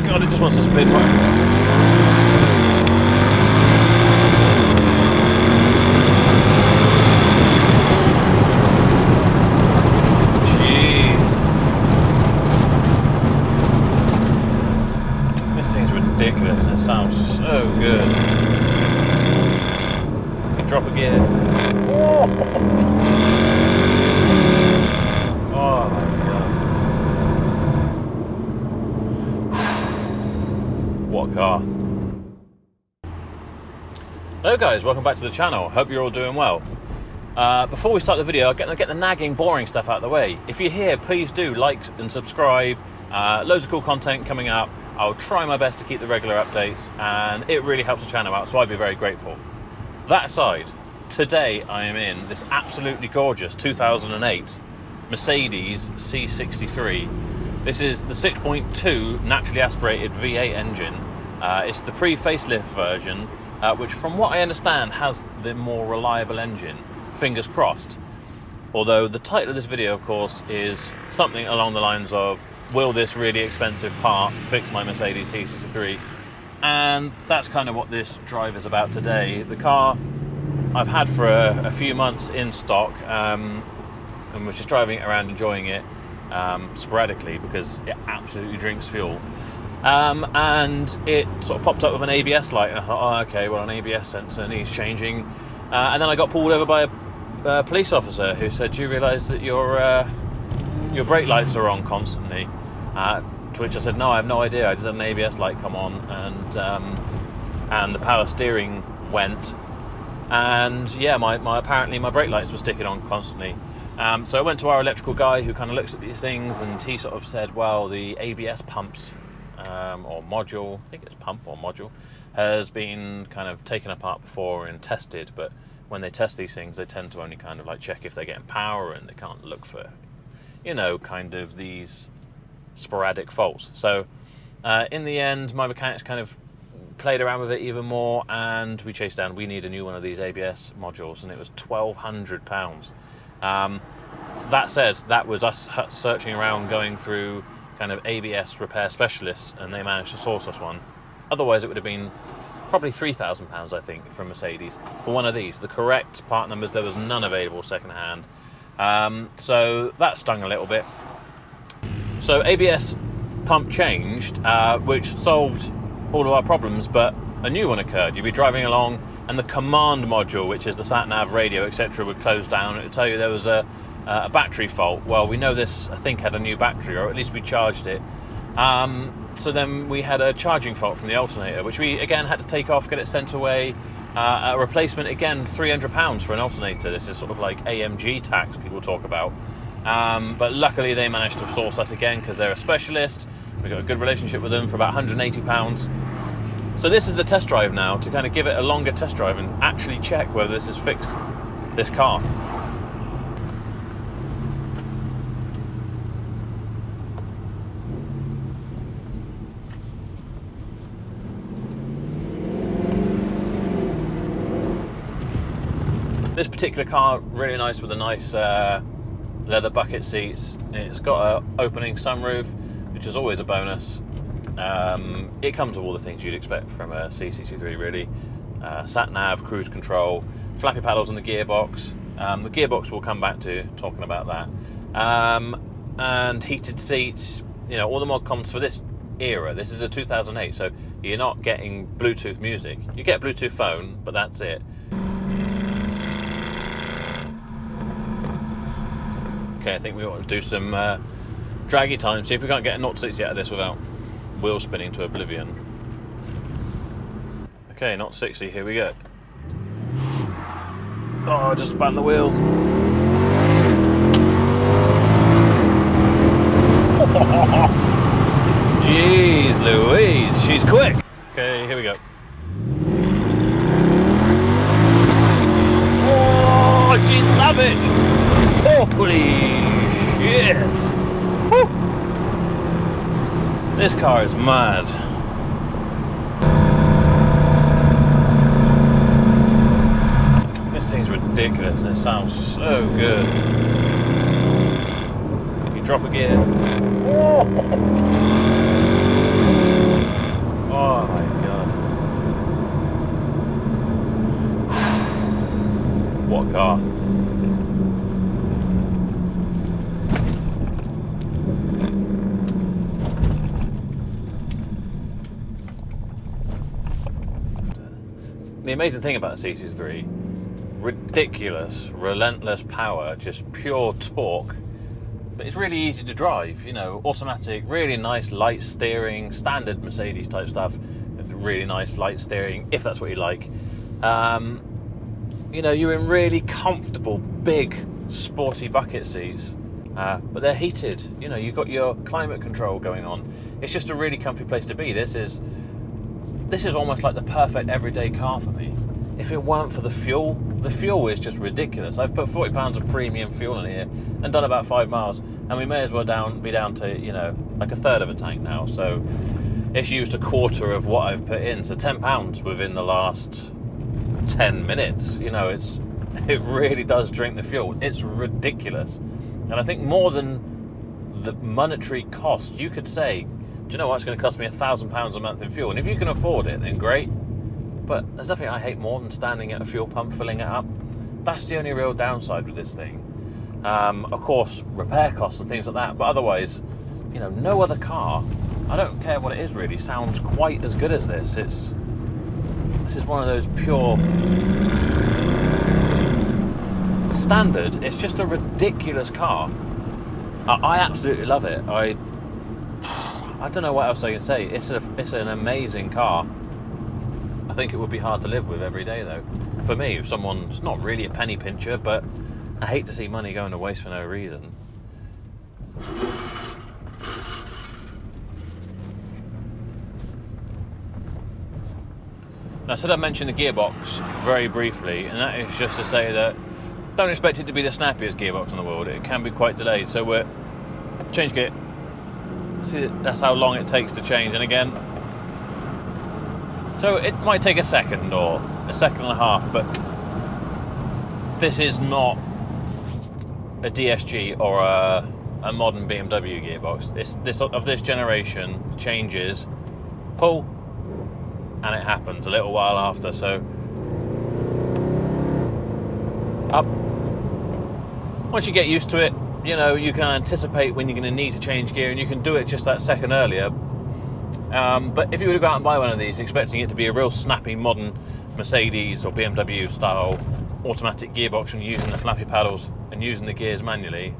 God, it just wants to spin right. Ridiculous, and it sounds so good. You drop a gear. Oh, oh my god. What a car. Hello guys, welcome back to the channel. Hope you're all doing well. Before we start the video, I'll get the nagging, boring stuff out of the way. If you're here, please do like and subscribe. Loads of cool content coming up. I'll try my best to keep the regular updates, and it really helps the channel out, so I'd be very grateful. That aside, today I am in this absolutely gorgeous 2008 Mercedes C63. This is the 6.2 naturally aspirated V8 engine. It's the pre-facelift version, which from what I understand has the more reliable engine, fingers crossed. Although the title of this video, of course, is something along the lines of, will this really expensive part fix my Mercedes C63? And that's kind of what this drive is about today. The car I've had for a few months in stock, and was just driving it around, enjoying it sporadically because it absolutely drinks fuel. And it sort of popped up with an ABS light, and I thought, oh, okay, well, an ABS sensor needs changing. And then I got pulled over by a police officer who said, do you realise that your brake lights are on constantly? To which I said, no, I have no idea. I just had an ABS light come on, and the power steering went, and yeah, apparently my brake lights were sticking on constantly. So I went to our electrical guy who kind of looks at these things, and he sort of said, well, the ABS pumps or module, I think it's pump or module, has been kind of taken apart before and tested, but when they test these things, they tend to only kind of like check if they're getting power, and they can't look for, you know, kind of these sporadic faults. So in the end, my mechanics kind of played around with it even more, and we chased down, we need a new one of these ABS modules, and it was £1,200. That said, that was us searching around, going through kind of ABS repair specialists, and they managed to source us one. Otherwise it would have been probably £3,000, I think, from Mercedes for one of these. The correct part numbers, there was none available second hand. So that stung a little bit. So ABS pump changed, which solved all of our problems, but a new one occurred. You'd be driving along, and the command module, which is the sat-nav, radio, etc., would close down. It would tell you there was a battery fault. Well, we know this, I think, had a new battery, or at least we charged it. So then we had a charging fault from the alternator, which we again had to take off, get it sent away. A replacement, again, £300 for an alternator. This is sort of like AMG tax people talk about. But luckily they managed to source us again because they're a specialist. We've got a good relationship with them for about £180. So this is the test drive now, to kind of give it a longer test drive and actually check whether this has fixed this car. This particular car, really nice, with a nice leather bucket seats. It's got an opening sunroof, which is always a bonus. It comes with all the things you'd expect from a C63, really. Sat-nav, cruise control, flappy paddles on the gearbox. The gearbox we'll come back to, talking about that. And heated seats, you know, all the mod cons for this era. This is a 2008, so you're not getting Bluetooth music. You get a Bluetooth phone, but that's it. Okay, I think we ought to do some draggy time, see if we can't get a 0-60 out of this without wheel spinning to oblivion. Okay, 0-60, here we go. Oh, just span the wheels. Jeez Louise, she's quick. Okay, here we go. Oh, she's savage. Holy shit! Woo. This car is mad. This thing's ridiculous, and it sounds so good. You drop a gear. Oh. the amazing thing about the C63, ridiculous, relentless power, just pure torque, but it's really easy to drive, you know, automatic, really nice light steering, standard Mercedes type stuff, really nice light steering, if that's what you like. You know, you're in really comfortable, big, sporty bucket seats, but they're heated, you know, you've got your climate control going on. It's just a really comfy place to be. This is almost like the perfect everyday car for me. If it weren't for the fuel is just ridiculous. I've put 40 pounds of premium fuel in here and done about 5 miles, and we may as well be down to, you know, like a third of a tank now. So it's used a quarter of what I've put in. So 10 pounds within the last 10 minutes. You know, it really does drink the fuel. It's ridiculous. And I think more than the monetary cost, you could say, do you know what, it's going to cost me £1,000 a month in fuel. And if you can afford it, then great. But there's nothing I hate more than standing at a fuel pump filling it up. That's the only real downside with this thing. Of course, repair costs and things like that. But otherwise, you know, no other car, I don't care what it is really, sounds quite as good as this. This is one of those pure standard. It's just a ridiculous car. I absolutely love it. I don't know what else I can say. It's an amazing car. I think it would be hard to live with every day though. For me, if someone's not really a penny pincher, but I hate to see money going to waste for no reason. Now, I said I'd mention the gearbox very briefly, and that is just to say that don't expect it to be the snappiest gearbox in the world. It can be quite delayed. So we're change gear. See, that's how long it takes to change. And again, so it might take a second or a second and a half, but this is not a DSG or a modern BMW gearbox. This of this generation changes, pull, and it happens a little while after. So up. Once you get used to it, you know, you can anticipate when you're going to need to change gear, and you can do it just that second earlier. But if you were to go out and buy one of these expecting it to be a real snappy modern Mercedes or BMW style automatic gearbox and using the flappy paddles and using the gears manually,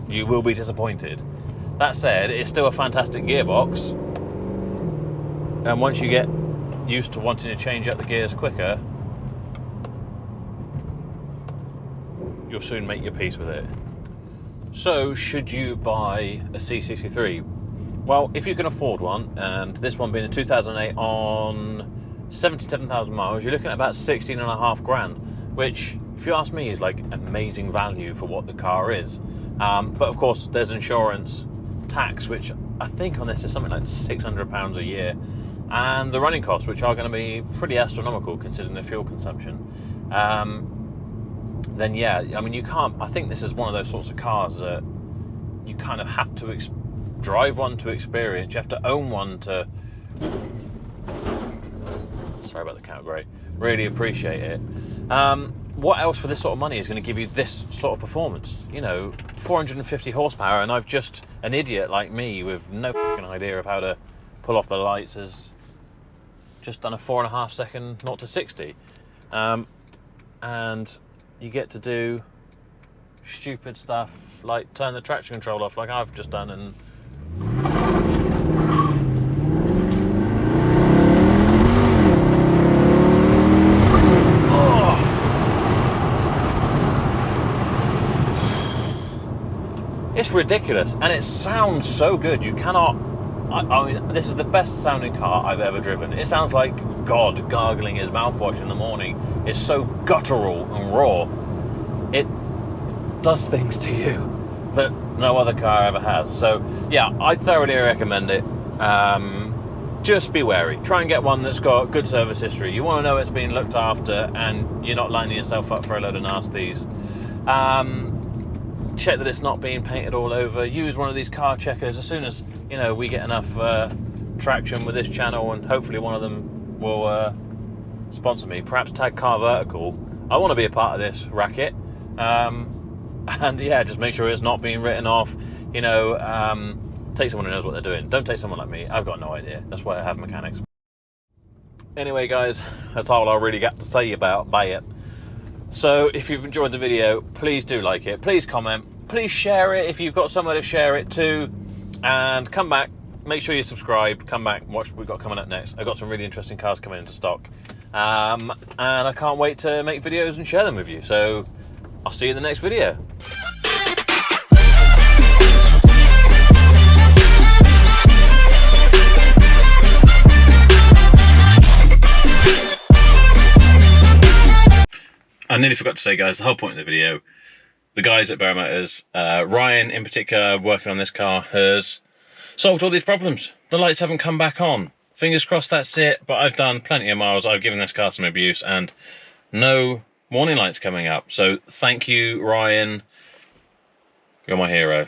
you will be disappointed. That said, it's still a fantastic gearbox, and once you get used to wanting to change up the gears quicker, you'll soon make your peace with it. So, should you buy a C63? Well, if you can afford one, and this one being a 2008 on 77,000 miles, you're looking at about 16.5 grand, which, if you ask me, is like amazing value for what the car is. But of course, there's insurance, tax, which I think on this is something like £600 a year, and the running costs, which are going to be pretty astronomical considering the fuel consumption. Then yeah, I mean, you can't, I think this is one of those sorts of cars that you kind of have to drive one to experience. You have to own one to, sorry about the category, really appreciate it. What else for this sort of money is going to give you this sort of performance? You know, 450 horsepower, and I've just, an idiot like me with no fucking idea of how to pull off the lights, has just done a 4.5 second 0 to 60. And you get to do stupid stuff like turn the traction control off like I've just done, and it's ridiculous, and it sounds so good. You cannot, I mean, this is the best sounding car I've ever driven. It sounds like God gargling his mouthwash in the morning. It's so guttural and raw. It does things to you that no other car ever has. So yeah, I thoroughly recommend it. Just be wary. Try and get one that's got good service history. You want to know it's being looked after and you're not lining yourself up for a load of nasties. Check that it's not being painted all over. Use one of these car checkers. As soon as, you know, we get enough traction with this channel, and hopefully one of them will sponsor me, perhaps tag Car Vertical. I want to be a part of this racket. And yeah, just make sure it's not being written off. You know, take someone who knows what they're doing. Don't take someone like me. I've got no idea. That's why I have mechanics. Anyway guys, that's all I really got to say about it. So if you've enjoyed the video, please do like it, please comment, please share it if you've got somewhere to share it to, and come back, make sure you're subscribed, come back, watch what we've got coming up next. I've got some really interesting cars coming into stock, and I can't wait to make videos and share them with you. So I'll see you in the next video. I nearly forgot to say, guys, the whole point of the video, the guys at Barrow Motors, Ryan in particular, working on this car, has solved all these problems. The lights haven't come back on. Fingers crossed that's it, but I've done plenty of miles. I've given this car some abuse and no warning lights coming up. So thank you, Ryan. You're my hero.